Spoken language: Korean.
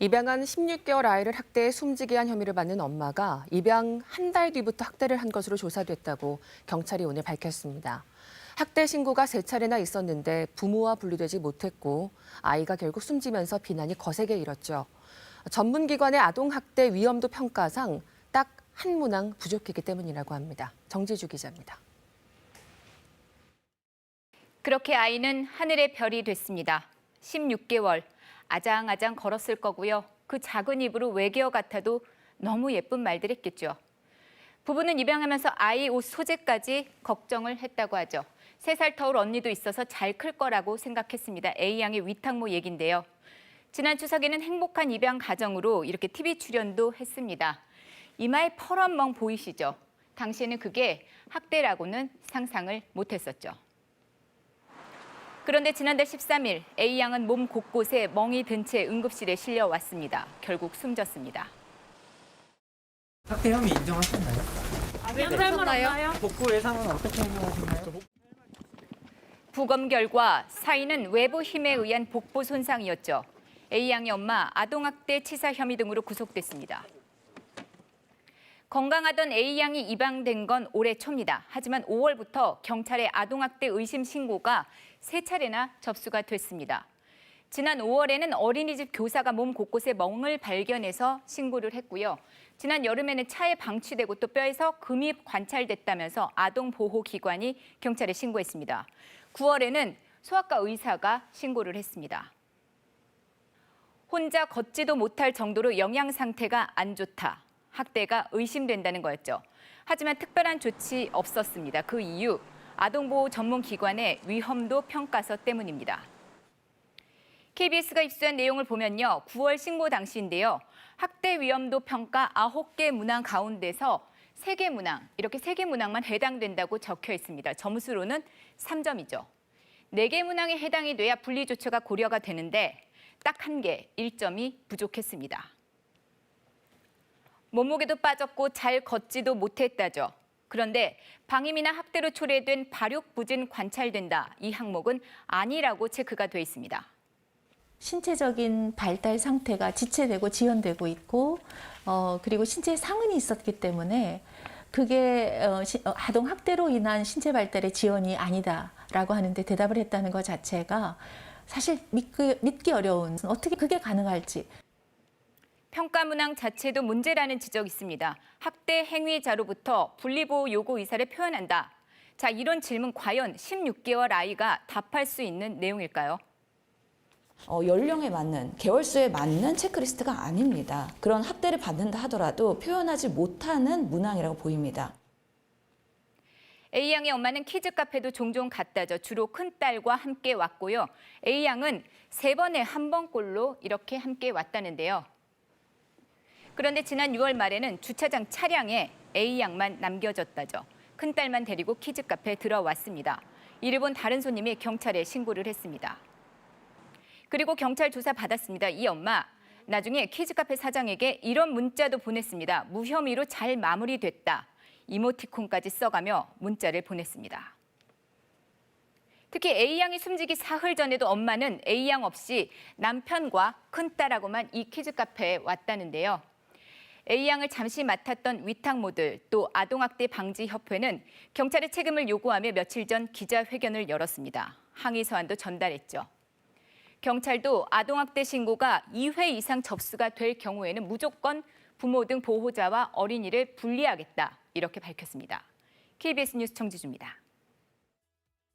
입양한 16개월 아이를 학대해 숨지게 한 혐의를 받는 엄마가 입양 한 달 뒤부터 학대를 한 것으로 조사됐다고 경찰이 오늘 밝혔습니다. 학대 신고가 3차례나 있었는데 부모와 분리되지 못했고 아이가 결국 숨지면서 비난이 거세게 일었죠. 전문기관의 아동학대 위험도 평가상 딱 한 문항 부족했기 때문이라고 합니다. 정지주 기자입니다. 그렇게 아이는 하늘의 별이 됐습니다. 16개월, 아장아장 걸었을 거고요. 그 작은 입으로 외계어 같아도 너무 예쁜 말들 했겠죠. 부부는 입양하면서 아이 옷 소재까지 걱정을 했다고 하죠. 3살 터울 언니도 있어서 잘 클 거라고 생각했습니다. A양의 위탁모 얘긴데요. 지난 추석에는 행복한 입양 가정으로 이렇게 TV 출연도 했습니다. 이마에 퍼런 멍 보이시죠? 당시에는 그게 학대라고는 상상을 못했었죠. 그런데 지난달 13일 A양은 몸 곳곳에 멍이 든 채 응급실에 실려왔습니다. 결국 숨졌습니다. 학대 혐의 인정하셨나요? 인정하셨나요? 복구 예상은 어떻게 생각하시나요? 부검 결과 사인은 외부 힘에 의한 복부 손상이었죠. A양의 엄마 아동학대 치사 혐의 등으로 구속됐습니다. 건강하던 A양이 입양된 건 올해 초입니다. 하지만 5월부터 경찰에 아동학대 의심 신고가 3차례나 접수가 됐습니다. 지난 5월에는 어린이집 교사가 몸 곳곳에 멍을 발견해서 신고를 했고요. 지난 여름에는 차에 방치되고 또 뼈에서 금이 관찰됐다면서 아동보호기관이 경찰에 신고했습니다. 9월에는 소아과 의사가 신고를 했습니다. 혼자 걷지도 못할 정도로 영양 상태가 안 좋다. 학대가 의심된다는 거였죠. 하지만 특별한 조치 없었습니다. 그 이유, 아동보호 전문기관의 위험도 평가서 때문입니다. KBS가 입수한 내용을 보면요. 9월 신고 당시인데요. 학대 위험도 평가 9개 문항 가운데서 3개 문항, 이렇게 3개 문항만 해당된다고 적혀 있습니다. 점수로는 3점이죠. 4개 문항에 해당이 돼야 분리 조처가 고려가 되는데 딱 1개, 1점이 부족했습니다. 몸무게도 빠졌고 잘 걷지도 못했다죠. 그런데 방임이나 학대로 초래된 발육부진 관찰된다. 이 항목은 아니라고 체크가 돼 있습니다. 신체적인 발달 상태가 지체되고 지연되고 있고 그리고 신체 상흔이 있었기 때문에 그게 아동 학대로 인한 신체 발달의 지연이 아니다라고 하는데 대답을 했다는 것 자체가 사실 믿기 어려운, 어떻게 그게 가능할지. 평가 문항 자체도 문제라는 지적이 있습니다. 학대 행위자로부터 분리보호 요구 의사를 표현한다. 자, 이런 질문 과연 16개월 아이가 답할 수 있는 내용일까요? 연령에 맞는, 개월수에 맞는 체크리스트가 아닙니다. 그런 학대를 받는다 하더라도 표현하지 못하는 문항이라고 보입니다. A양의 엄마는 키즈 카페도 종종 갔다죠. 주로 큰딸과 함께 왔고요. A양은 3번에 1번꼴로 이렇게 함께 왔다는데요. 그런데 지난 6월 말에는 주차장 차량에 A양만 남겨졌다죠. 큰딸만 데리고 키즈 카페에 들어왔습니다. 이를 본 다른 손님이 경찰에 신고를 했습니다. 그리고 경찰 조사 받았습니다. 이 엄마, 나중에 키즈 카페 사장에게 이런 문자도 보냈습니다. 무혐의로 잘 마무리됐다. 이모티콘까지 써가며 문자를 보냈습니다. 특히 A양이 숨지기 사흘 전에도 엄마는 A양 없이 남편과 큰딸하고만 이 키즈 카페에 왔다는데요. A양을 잠시 맡았던 위탁모들 또 아동학대 방지협회는 경찰의 책임을 요구하며 며칠 전 기자회견을 열었습니다. 항의 서한도 전달했죠. 경찰도 아동학대 신고가 2회 이상 접수가 될 경우에는 무조건 부모 등 보호자와 어린이를 분리하겠다 이렇게 밝혔습니다. KBS 뉴스 정지주입니다.